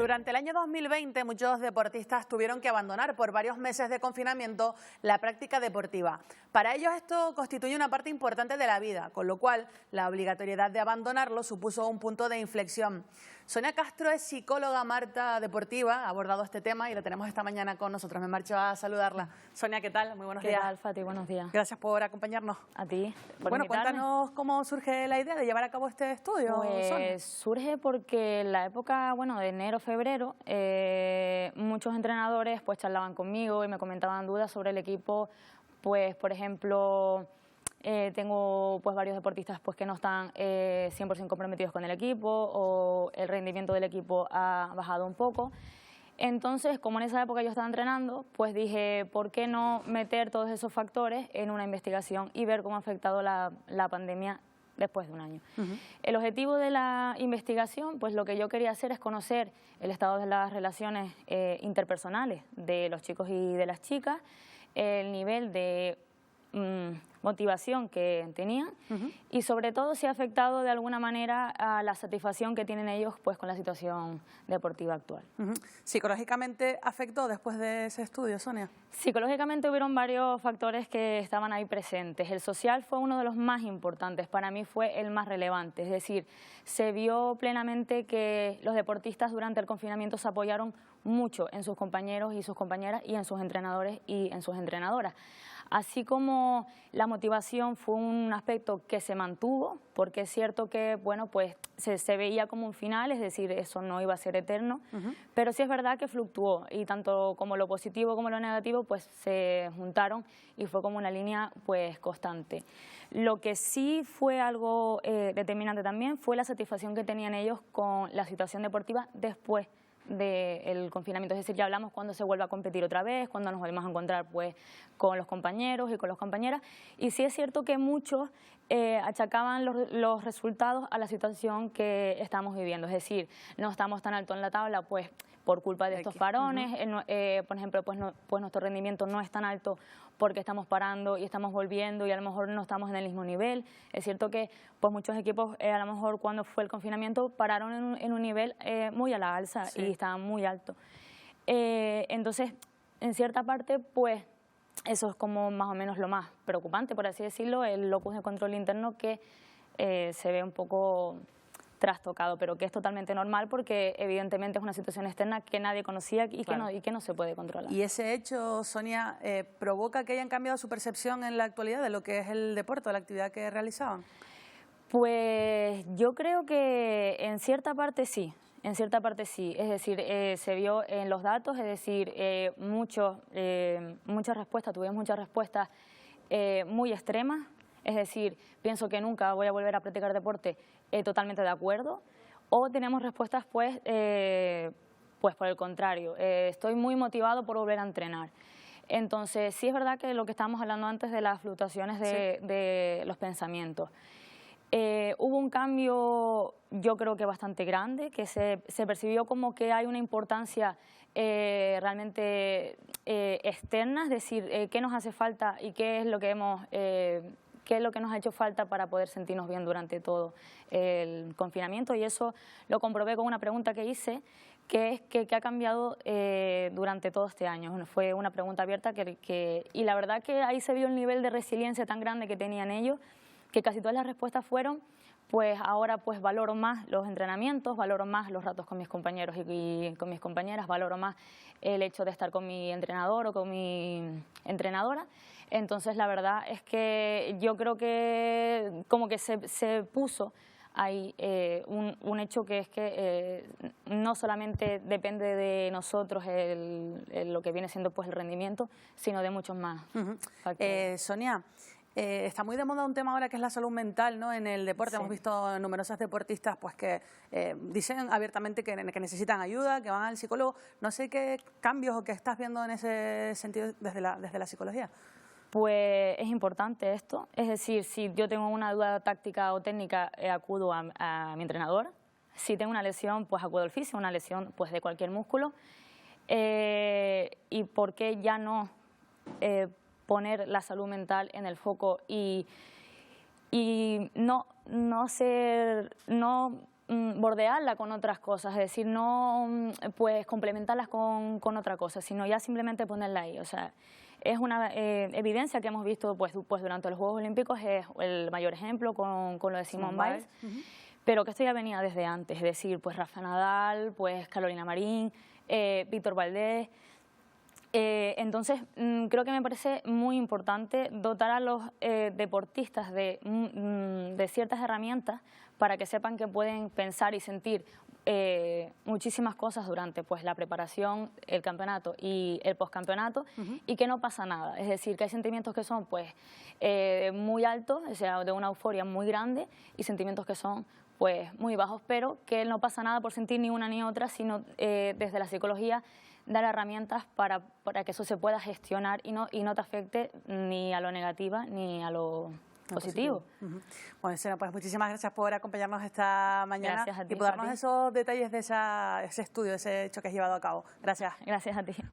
Durante el año 2020, muchos deportistas tuvieron que abandonar por varios meses de confinamiento la práctica deportiva. Para ellos esto constituye una parte importante de la vida, con lo cual la obligatoriedad de abandonarlo supuso un punto de inflexión. Sonia Castro es psicóloga Marta deportiva, ha abordado este tema y la tenemos esta mañana con nosotros. Me marcho a saludarla. Sonia, ¿qué tal? Muy buenos días. ¿Qué tal, Fati? Buenos días. Gracias por acompañarnos. A ti, por Bueno, invitarme. cuéntanos cómo surge la idea de llevar a cabo este estudio, Sonia. Pues surge porque en la época, bueno, de enero, febrero, muchos entrenadores pues charlaban conmigo y me comentaban dudas sobre el equipo. Pues, por ejemplo, tengo pues varios deportistas pues que no están 100% comprometidos con el equipo, o el rendimiento del equipo ha bajado un poco. Entonces, como en esa época yo estaba entrenando, pues dije, ¿por qué no meter todos esos factores en una investigación y ver cómo ha afectado la pandemia después de un año? El objetivo de la investigación, pues lo que yo quería hacer es conocer el estado de las relaciones interpersonales de los chicos y de las chicas, el nivel de motivación que tenían y sobre todo si ha afectado de alguna manera a la satisfacción que tienen ellos pues con la situación deportiva actual. ¿Psicológicamente afectó después de ese estudio, Sonia? Psicológicamente hubieron varios factores que estaban ahí presentes. El social fue uno de los más importantes, para mí fue el más relevante, es decir, se vio plenamente que los deportistas durante el confinamiento se apoyaron mucho en sus compañeros y sus compañeras y en sus entrenadores y en sus entrenadoras. Así como la motivación fue un aspecto que se mantuvo, porque es cierto que bueno, pues se veía como un final, es decir, eso no iba a ser eterno, pero sí es verdad que fluctuó y tanto como lo positivo como lo negativo pues se juntaron y fue como una línea pues constante. Lo que sí fue algo determinante también fue la satisfacción que tenían ellos con la situación deportiva después del confinamiento, es decir, ya hablamos cuando se vuelva a competir otra vez, cuando nos volvemos a encontrar pues con los compañeros y con las compañeras, y sí es cierto que muchos achacaban los resultados a la situación que estamos viviendo, es decir, no estamos tan alto en la tabla pues por culpa de estos parones, por ejemplo, pues nuestro rendimiento no es tan alto porque estamos parando y estamos volviendo y a lo mejor no estamos en el mismo nivel. Es cierto que pues muchos equipos a lo mejor cuando fue el confinamiento pararon en un nivel muy a la alza y estaban muy alto. Entonces, en cierta parte, pues eso es como más o menos lo más preocupante, por así decirlo, el locus de control interno que se ve un poco trastocado, pero que es totalmente normal porque evidentemente es una situación externa que nadie conocía y, claro, que no se puede controlar. ¿Y ese hecho, Sonia, provoca que hayan cambiado su percepción en la actualidad de lo que es el deporte, de la actividad que realizaban? Pues yo creo que en cierta parte sí. En cierta parte sí, es decir, se vio en los datos, es decir, muchas respuestas, tuvimos muchas respuestas muy extremas, es decir, pienso que nunca voy a volver a practicar deporte, totalmente de acuerdo, o tenemos respuestas pues por el contrario, estoy muy motivado por volver a entrenar. Entonces sí es verdad que lo que estábamos hablando antes de las fluctuaciones de los pensamientos. Hubo un cambio, yo creo que bastante grande, que se percibió como que hay una importancia realmente externa, es decir, qué nos hace falta y qué es lo que qué es lo que nos ha hecho falta para poder sentirnos bien durante todo el confinamiento, y eso lo comprobé con una pregunta que hice, que es qué ha cambiado durante todo este año. Bueno, fue una pregunta abierta y la verdad que ahí se vio el nivel de resiliencia tan grande que tenían ellos, que casi todas las respuestas fueron, pues ahora pues valoro más los entrenamientos, valoro más los ratos con mis compañeros y con mis compañeras, valoro más el hecho de estar con mi entrenador o con mi entrenadora. Entonces la verdad es que yo creo que como que se puso ahí un hecho que es que no solamente depende de nosotros lo que viene siendo pues el rendimiento, sino de muchos más factores. Sonia, está muy de moda un tema ahora que es la salud mental, ¿no? En el deporte hemos visto numerosas deportistas pues que dicen abiertamente que necesitan ayuda, que van al psicólogo. No sé qué cambios o qué estás viendo en ese sentido desde la psicología. Pues es importante esto, es decir, si yo tengo una duda táctica o técnica, acudo a mi entrenador. Si tengo una lesión, pues acudo al fisio, una lesión pues de cualquier músculo. ¿Y por qué ya no poner la salud mental en el foco y no bordearla con otras cosas, es decir, no pues complementarlas con otra cosa, sino ya simplemente ponerla ahí. O sea, es una evidencia que hemos visto pues durante los Juegos Olímpicos, es el mayor ejemplo con lo de Simone Biles, pero que esto ya venía desde antes, es decir, pues Rafa Nadal, pues Carolina Marín, Víctor Valdés. Entonces, creo que me parece muy importante dotar a los deportistas de ciertas herramientas para que sepan que pueden pensar y sentir muchísimas cosas durante pues, la preparación, el campeonato y el postcampeonato, y que no pasa nada. Es decir, que hay sentimientos que son pues, muy altos, o sea, de una euforia muy grande, y sentimientos que son pues, muy bajos, pero que no pasa nada por sentir ni una ni otra, sino desde la psicología dar herramientas para que eso se pueda gestionar y no te afecte ni a lo negativo ni a lo positivo. Bueno, Sena, pues muchísimas gracias por acompañarnos esta mañana. Gracias a ti, y por darnos esos detalles de ese estudio, de ese hecho que has llevado a cabo. Gracias. Gracias a ti.